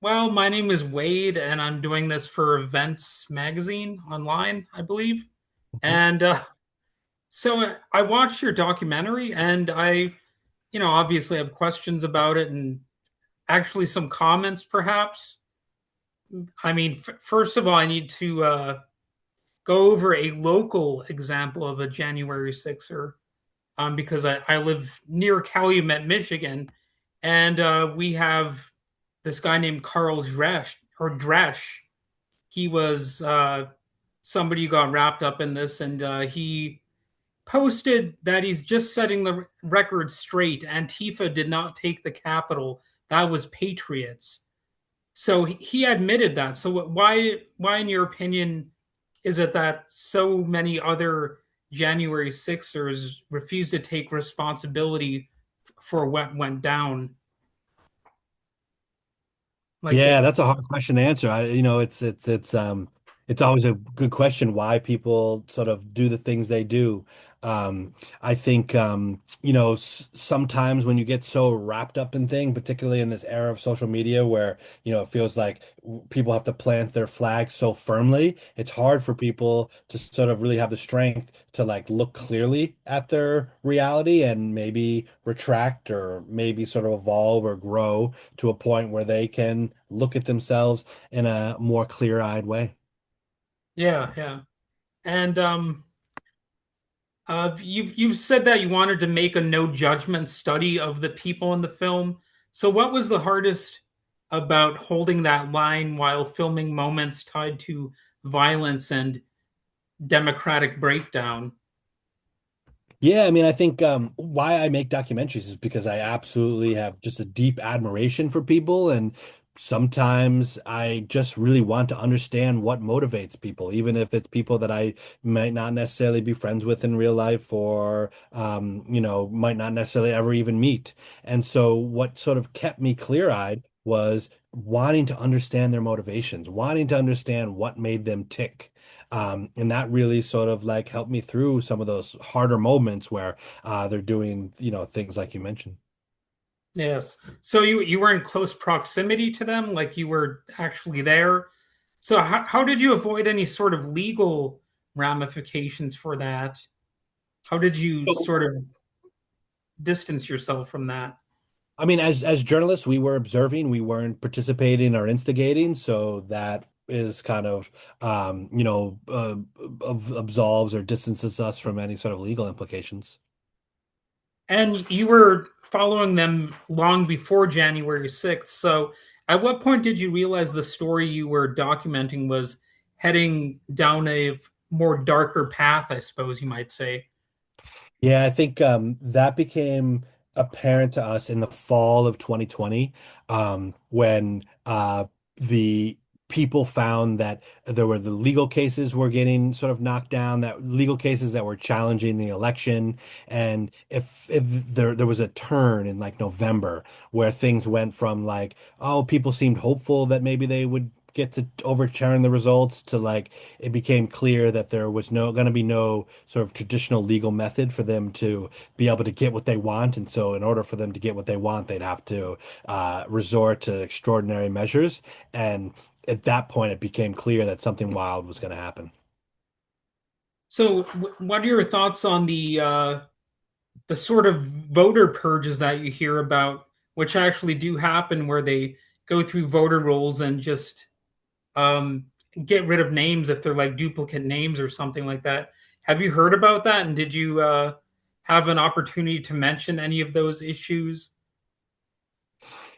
Well, my name is Wade, and I'm doing this for Events Magazine online, I believe. Mhm. And so I watched your documentary, and obviously have questions about it, and actually some comments, perhaps. I mean, first of all, I need to go over a local example of a January 6er, because I live near Calumet, Michigan, and we have this guy named Carl Dresch. He was somebody who got wrapped up in this, and he posted that he's just setting the record straight. Antifa did not take the Capitol; that was patriots. So he admitted that. So why, in your opinion, is it that so many other January Sixers refuse to take responsibility for what went down? Like, Yeah, that's a hard question to answer. It's always a good question why people sort of do the things they do. I think sometimes when you get so wrapped up in things, particularly in this era of social media where it feels like people have to plant their flag so firmly, it's hard for people to sort of really have the strength to like look clearly at their reality and maybe retract or maybe sort of evolve or grow to a point where they can look at themselves in a more clear-eyed way. yeah, yeah. And you've said that you wanted to make a no judgment study of the people in the film. So what was the hardest about holding that line while filming moments tied to violence and democratic breakdown? Yeah, I mean, I think why I make documentaries is because I absolutely have just a deep admiration for people, and sometimes I just really want to understand what motivates people, even if it's people that I might not necessarily be friends with in real life or might not necessarily ever even meet. And so what sort of kept me clear-eyed was wanting to understand their motivations, wanting to understand what made them tick. And that really sort of like helped me through some of those harder moments where they're doing, things like you mentioned. Yes. So you were in close proximity to them, like you were actually there. So how did you avoid any sort of legal ramifications for that? How did you So, sort of distance yourself from that? I mean, as journalists, we were observing, we weren't participating or instigating, so that is kind of absolves or distances us from any sort of legal implications. And you were following them long before January 6th. So at what point did you realize the story you were documenting was heading down a more darker path, I suppose you might say? Yeah, I think that became apparent to us in the fall of 2020, when the people found that there were the legal cases were getting sort of knocked down, that legal cases that were challenging the election, and if there was a turn in like November where things went from like, oh, people seemed hopeful that maybe they would get to overturn the results to like it became clear that there was no going to be no sort of traditional legal method for them to be able to get what they want. And so, in order for them to get what they want, they'd have to resort to extraordinary measures. And at that point, it became clear that something wild was going to happen. So what are your thoughts on the sort of voter purges that you hear about, which actually do happen, where they go through voter rolls and just um, get rid of names if they're like duplicate names or something like that? Have you heard about that? And did you have an opportunity to mention any of those issues?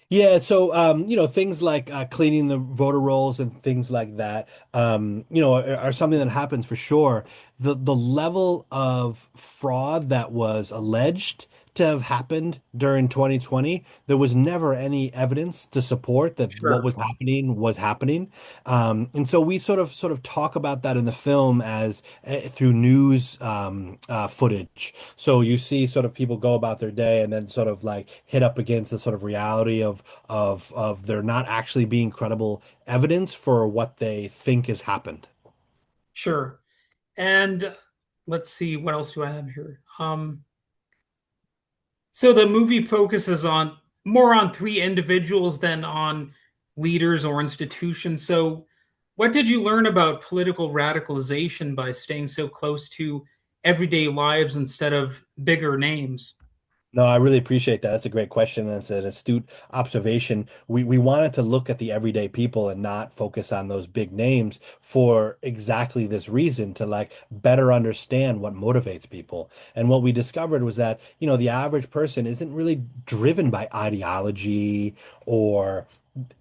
Yeah, so things like cleaning the voter rolls and things like that, are something that happens for sure. The level of fraud that was alleged to have happened during 2020, there was never any evidence to support that what Sure. was happening. And so we sort of talk about that in the film as through news footage. So you see sort of people go about their day and then sort of like hit up against the sort of reality of there not actually being credible evidence for what they think has happened. Sure. And let's see, what else do I have here? So the movie focuses on more on three individuals than on leaders or institutions. So, what did you learn about political radicalization by staying so close to everyday lives instead of bigger names? No, I really appreciate that. That's a great question. That's an astute observation. We wanted to look at the everyday people and not focus on those big names for exactly this reason, to like better understand what motivates people. And what we discovered was that, the average person isn't really driven by ideology or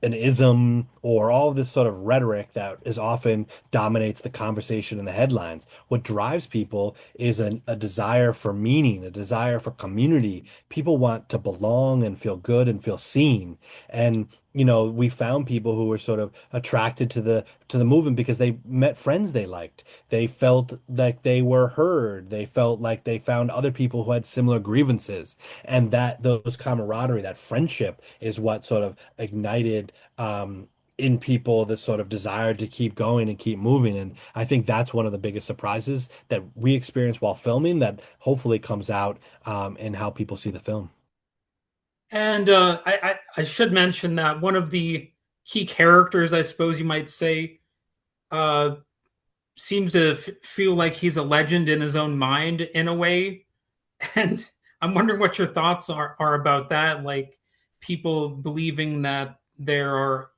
an ism or all of this sort of rhetoric that is often dominates the conversation in the headlines. What drives people is a desire for meaning, a desire for community. People want to belong and feel good and feel seen. And we found people who were sort of attracted to the movement because they met friends they liked. They felt like they were heard. They felt like they found other people who had similar grievances. And that those camaraderie, that friendship is what sort of ignited in people this sort of desire to keep going and keep moving. And I think that's one of the biggest surprises that we experienced while filming that hopefully comes out in how people see the film. And I should mention that one of the key characters, I suppose you might say, uh, seems to feel like he's a legend in his own mind in a way. And I'm wondering what your thoughts are about that. Like people believing that they're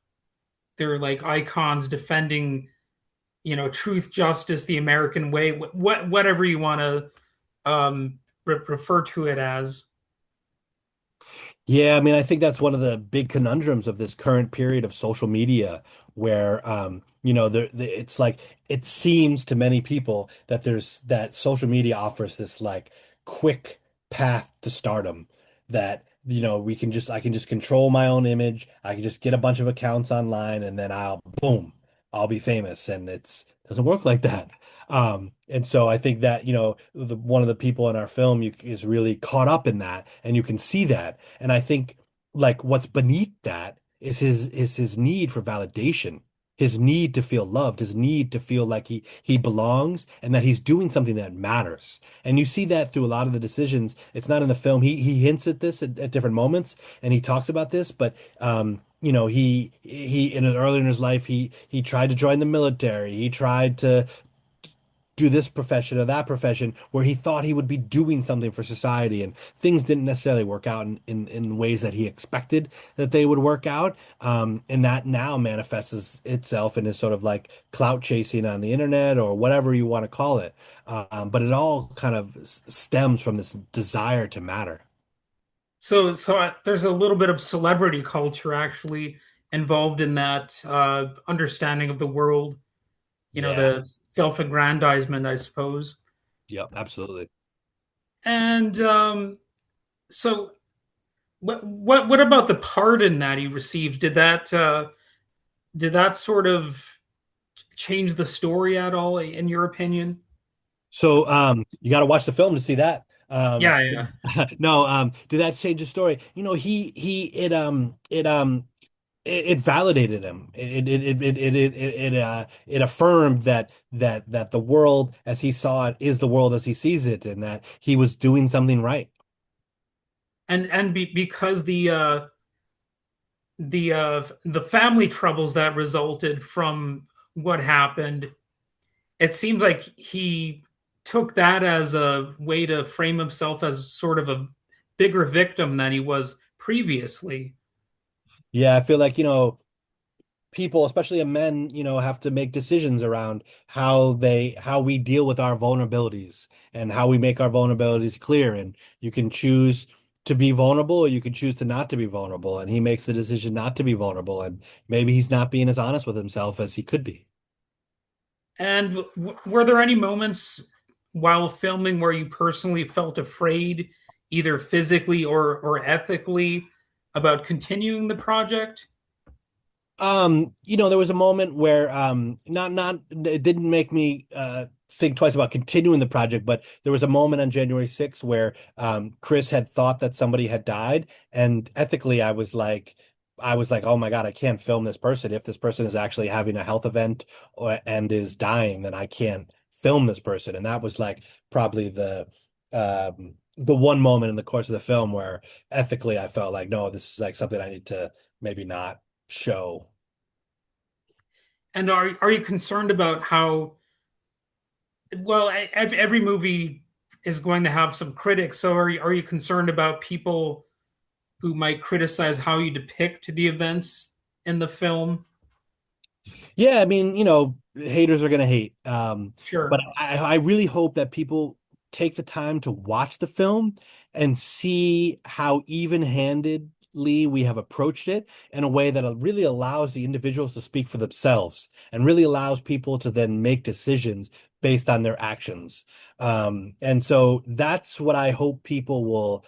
like icons defending, truth, justice, the American way, whatever you want to refer to it as. Yeah, I mean, I think that's one of the big conundrums of this current period of social media, where it's like it seems to many people that there's that social media offers this like quick path to stardom that I can just control my own image, I can just get a bunch of accounts online, and then I'll be famous, and it doesn't work like that. And so I think that, one of the people in our film is really caught up in that, and you can see that. And I think like what's beneath that is his need for validation, his need to feel loved, his need to feel like he belongs and that he's doing something that matters. And you see that through a lot of the decisions. It's not in the film. He hints at this at different moments and he talks about this, but he in earlier in his life he tried to join the military. He tried to do this profession or that profession where he thought he would be doing something for society, and things didn't necessarily work out in ways that he expected that they would work out. And that now manifests itself in his sort of like clout chasing on the internet or whatever you want to call it. But it all kind of stems from this desire to matter. So there's a little bit of celebrity culture actually involved in that understanding of the world, Yeah. the self-aggrandizement, I suppose. Yep, absolutely. And so what about the pardon that he received? Did that sort of change the story at all, in your opinion? So you got to watch the film to see that. Yeah, yeah. No, did that change the story? It validated him. It affirmed that the world as he saw it is the world as he sees it, and that he was doing something right. Because the family troubles that resulted from what happened, it seems like he took that as a way to frame himself as sort of a bigger victim than he was previously. Yeah, I feel like, people, especially men, have to make decisions around how we deal with our vulnerabilities and how we make our vulnerabilities clear. And you can choose to be vulnerable or you can choose to not to be vulnerable. And he makes the decision not to be vulnerable. And maybe he's not being as honest with himself as he could be. And were there any moments while filming where you personally felt afraid, either physically or ethically, about continuing the project? There was a moment where not it didn't make me think twice about continuing the project, but there was a moment on January 6th where Chris had thought that somebody had died, and ethically I was like, oh my God, I can't film this person. If this person is actually having a health event and is dying, then I can't film this person. And that was like probably the one moment in the course of the film where ethically I felt like, no, this is like something I need to maybe not. show. And are you concerned about how well every movie is going to have some critics? So are you concerned about people who might criticize how you depict the events in the film? Yeah, I mean, haters are gonna hate. But Sure. I really hope that people take the time to watch the film and see how even-handedly we have approached it in a way that really allows the individuals to speak for themselves and really allows people to then make decisions based on their actions. And so that's what I hope people will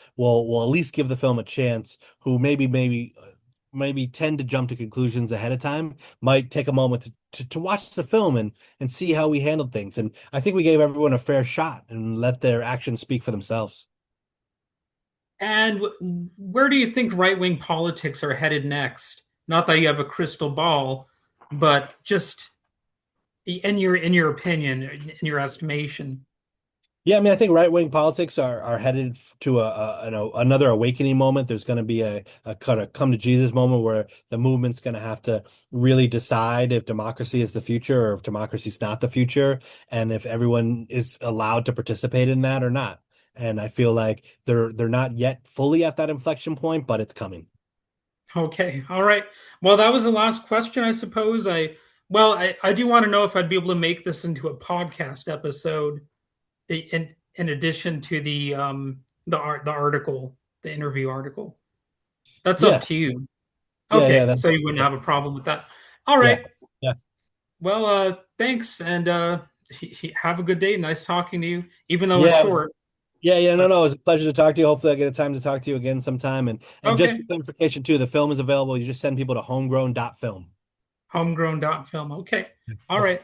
at least give the film a chance, who maybe tend to jump to conclusions ahead of time, might take a moment to watch the film and see how we handled things. And I think we gave everyone a fair shot and let their actions speak for themselves. And where do you think right-wing politics are headed next? Not that you have a crystal ball, but just in your opinion, in your estimation. Yeah, I mean, I think right-wing politics are headed to another awakening moment. There's going to be a kind of come to Jesus moment where the movement's going to have to really decide if democracy is the future or if democracy is not the future, and if everyone is allowed to participate in that or not. And I feel like they're not yet fully at that inflection point, but it's coming. Okay, all right. Well, that was the last question, I suppose. I do want to know if I'd be able to make this into a podcast episode in addition to the article, the interview article. That's up Yeah, to you. yeah, Okay, that's so you wouldn't have a problem with that. All yeah, right. yeah, Well, thanks, and have a good day. Nice talking to you, even though it's yeah. short. Yeah, no, But no. It was a pleasure to talk to you. Hopefully, I get a time to talk to you again sometime. And just for okay, clarification too, the film is available. You just send people to homegrown.film. homegrown.film. Okay, all Okay. right.